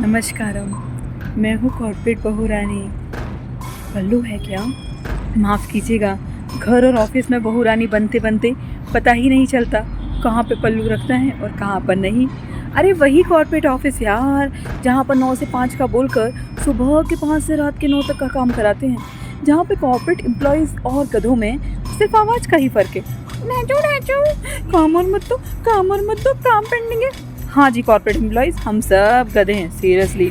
नमस्कारम, मैं हूँ कॉर्पोरेट बहू रानी। पल्लू है क्या? माफ़ कीजिएगा, घर और ऑफिस में बहू रानी बनते बनते पता ही नहीं चलता कहाँ पे पल्लू रखना है और कहाँ पर नहीं। अरे वही कॉर्पोरेट ऑफिस यार, जहाँ पर 9 से 5 का बोलकर सुबह के 5 से रात के 9 तक का काम कराते हैं, जहाँ पे कॉर्पोरेट एम्प्लॉयज़ और गधों में सिर्फ आवाज़ का ही फ़र्क है। नाचो काम और मत दो, काम पेंडिंग है। हाँ जी, कॉर्पोरेट एम्प्लॉयज़ हम सब गधे हैं सीरियसली।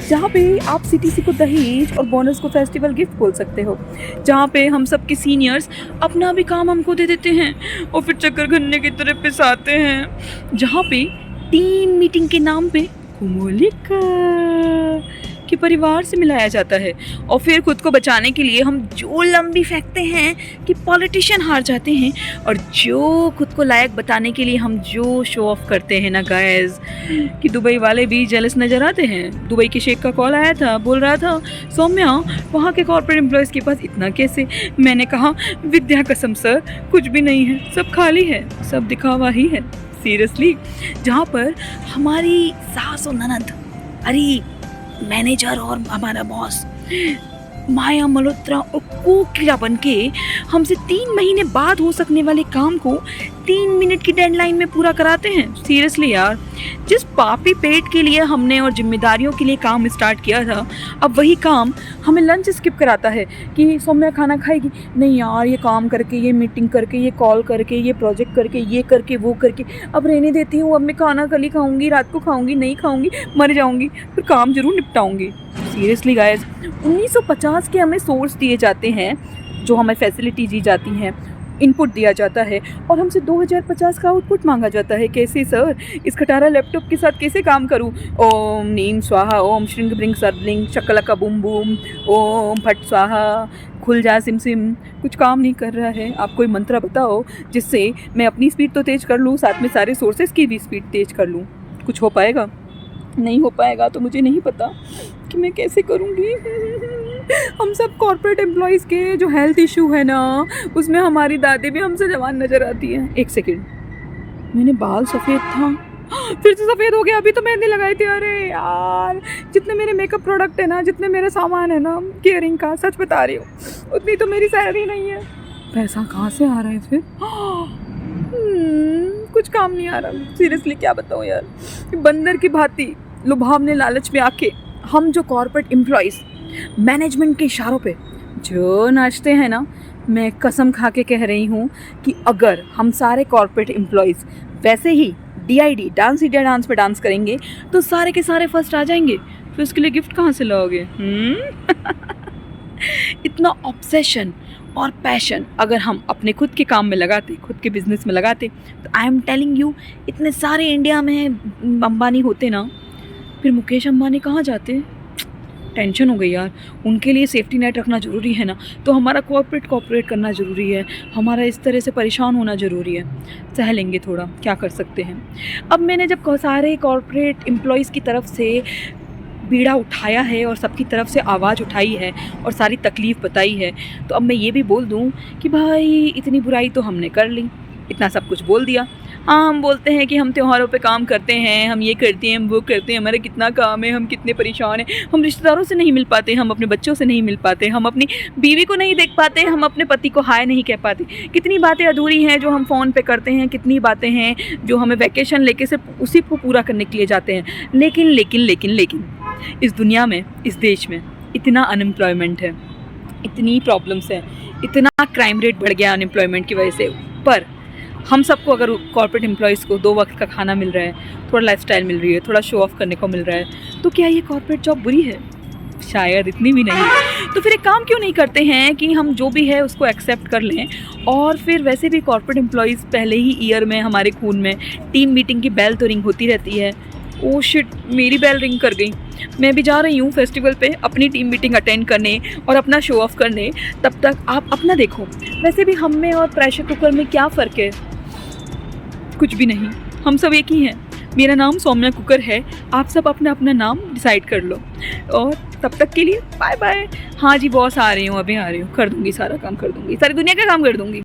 जहाँ पे आप सीटीसी को दहेज और बोनस को फेस्टिवल गिफ्ट बोल सकते हो, जहाँ पे हम सब के सीनियर्स अपना भी काम हमको दे देते हैं और फिर चक्कर घन्ने की तरह पिसाते हैं, जहाँ पे टीम मीटिंग के नाम पे कुमोलिका के परिवार से मिलाया जाता है और फिर खुद को बचाने के लिए हम जो लंबी फेंकते हैं कि पॉलिटिशियन हार जाते हैं, और जो खुद को लायक बताने के लिए हम जो शो ऑफ करते हैं ना गाइस, कि दुबई वाले भी जेलस नज़र आते हैं। दुबई के शेख का कॉल आया था, बोल रहा था सौम्या वहाँ के कॉर्पोरेट एम्प्लॉयज़ के पास इतना कैसे। मैंने कहा विद्या कसम सर, कुछ भी नहीं है, सब खाली है, सब दिखावा ही है सीरियसली। जहाँ पर हमारी सास और ननद, अरे मैनेजर और हमारा बॉस माया मल्होत्रा और कोकिला बन के हमसे 3 महीने बाद हो सकने वाले काम को 3 मिनट की डेडलाइन में पूरा कराते हैं। सीरियसली यार, जिस पापी पेट के लिए हमने और जिम्मेदारियों के लिए काम स्टार्ट किया था, अब वही काम हमें लंच स्किप कराता है कि सौम्या खाना खाएगी नहीं यार, ये काम करके, ये मीटिंग करके, ये कॉल करके, ये प्रोजेक्ट करके, ये करके, वो करके, अब रहने देती हूँ, अब मैं खाना कल ही खाऊंगी, रात को खाऊंगी, नहीं खाऊंगी, मर जाऊंगी, फिर काम जरूर निपटाऊंगी। सीरियसली गाइस, 1950 के हमें सोर्स दिए जाते हैं, जो हमें फैसिलिटी दी जाती हैं, इनपुट दिया जाता है, और हमसे 2050 का आउटपुट मांगा जाता है। कैसे सर, इस खटारा लैपटॉप के साथ कैसे काम करूं? ओम नीम स्वाहा, ओम श्रृंग ब्रिंग सरब्लिंग, शकलका बुम बुम, ओम फट स्वाहा, खुल जा सिम सिम। कुछ काम नहीं कर रहा है। आप कोई मंत्र बताओ जिससे मैं अपनी स्पीड तो तेज़ कर लूँ, साथ में सारे सोर्सेज की भी स्पीड तेज़ कर लूँ। कुछ हो पाएगा? नहीं हो पाएगा तो मुझे नहीं पता कि मैं कैसे करूँगी। हम सब कॉर्पोरेट एम्प्लॉयज़ के जो हेल्थ इशू है ना, उसमें हमारी दादी भी हमसे जवान नज़र आती है। एक सेकेंड, मैंने बाल सफ़ेद था, फिर से सफ़ेद हो गया। अभी तो मेहंदी लगाई थी। अरे यार, जितने मेरे मेकअप प्रोडक्ट है ना, जितने मेरे सामान है ना केयरिंग का, सच बता रही हूँ, उतनी तो मेरी सैलरी नहीं है। पैसा कहाँ से आ रहा है फिर? कुछ काम नहीं आ रहा सीरियसली। क्या बताऊँ यार, बंदर की भांति लुभावने लालच में आके हम जो कॉर्पोरेट एम्प्लॉयज़ मैनेजमेंट के इशारों पे जो नाचते हैं ना, मैं कसम खा के कह रही हूँ कि अगर हम सारे कॉर्पोरेट एम्प्लॉयज़ वैसे ही DID डांस इंडिया डांस पे डांस करेंगे तो सारे के सारे फर्स्ट आ जाएंगे। फिर उसके लिए गिफ्ट कहाँ से लाओगे? इतना ऑब्सेशन और पैशन अगर हम अपने खुद के काम में लगाते, खुद के बिजनेस में लगाते, तो आई एम टेलिंग यू, इतने सारे इंडिया में अंबानी होते ना, फिर मुकेश अंबानी कहाँ जाते? टेंशन हो गई यार। उनके लिए सेफ्टी नेट रखना ज़रूरी है ना, तो हमारा कॉर्पोरेट करना ज़रूरी है, हमारा इस तरह से परेशान होना ज़रूरी है। सह लेंगे थोड़ा, क्या कर सकते हैं। अब मैंने जब सारे कॉर्पोरेट एम्प्लॉयज़ की तरफ से बीड़ा उठाया है और सबकी तरफ से आवाज़ उठाई है और सारी तकलीफ़ बताई है, तो अब मैं ये भी बोल दूँ कि भाई इतनी बुराई तो हमने कर ली, इतना सब कुछ बोल दिया। हाँ, हम बोलते हैं कि हम त्योहारों पे काम करते हैं, हम ये करते हैं, हम वो करते हैं, हमारा कितना काम है, हम कितने परेशान हैं, हम रिश्तेदारों से नहीं मिल पाते, हम अपने बच्चों से नहीं मिल पाते, हम अपनी बीवी को नहीं देख पाते, हम अपने पति को हाय नहीं कह पाते। कितनी बातें अधूरी हैं जो हम फ़ोन पे करते हैं, कितनी बातें हैं जो हमें वैकेशन लेके सिर्फ उसी को पूरा करने के लिए जाते हैं। लेकिन इस दुनिया में, इस देश में इतना अनएम्प्लॉयमेंट है, इतनी प्रॉब्लम्स हैं, इतना क्राइम रेट बढ़ गया अनएम्प्लॉयमेंट की वजह से, पर हम सबको अगर कॉर्पोरेट एम्प्लॉयज़ को 2 वक्त का खाना मिल रहा है, थोड़ा लाइफस्टाइल मिल रही है, थोड़ा शो ऑफ करने को मिल रहा है, तो क्या ये कॉर्पोरेट जॉब बुरी है? शायद इतनी भी नहीं। तो फिर एक काम क्यों नहीं करते हैं कि हम जो भी है उसको एक्सेप्ट कर लें, और फिर वैसे भी कॉर्पोरेट एम्प्लॉयज़ पहले ही ईयर में हमारे खून में टीम मीटिंग की बेल तो रिंग होती रहती है। ओह शिट, मेरी बेल रिंग कर गई। मैं भी जा रही हूँ फेस्टिवल पे अपनी टीम मीटिंग अटेंड करने और अपना शो ऑफ करने। तब तक आप अपना देखो। वैसे भी हम में और प्रेशर कुकर में क्या फ़र्क है? कुछ भी नहीं, हम सब एक ही हैं। मेरा नाम सौम्या कुकर है, आप सब अपना अपना नाम डिसाइड कर लो, और तब तक के लिए बाय बाय। हाँ जी बॉस, आ रही हूँ, अभी आ रही हूँ, कर दूँगी, सारा काम कर दूँगी, सारी दुनिया का काम कर दूँगी।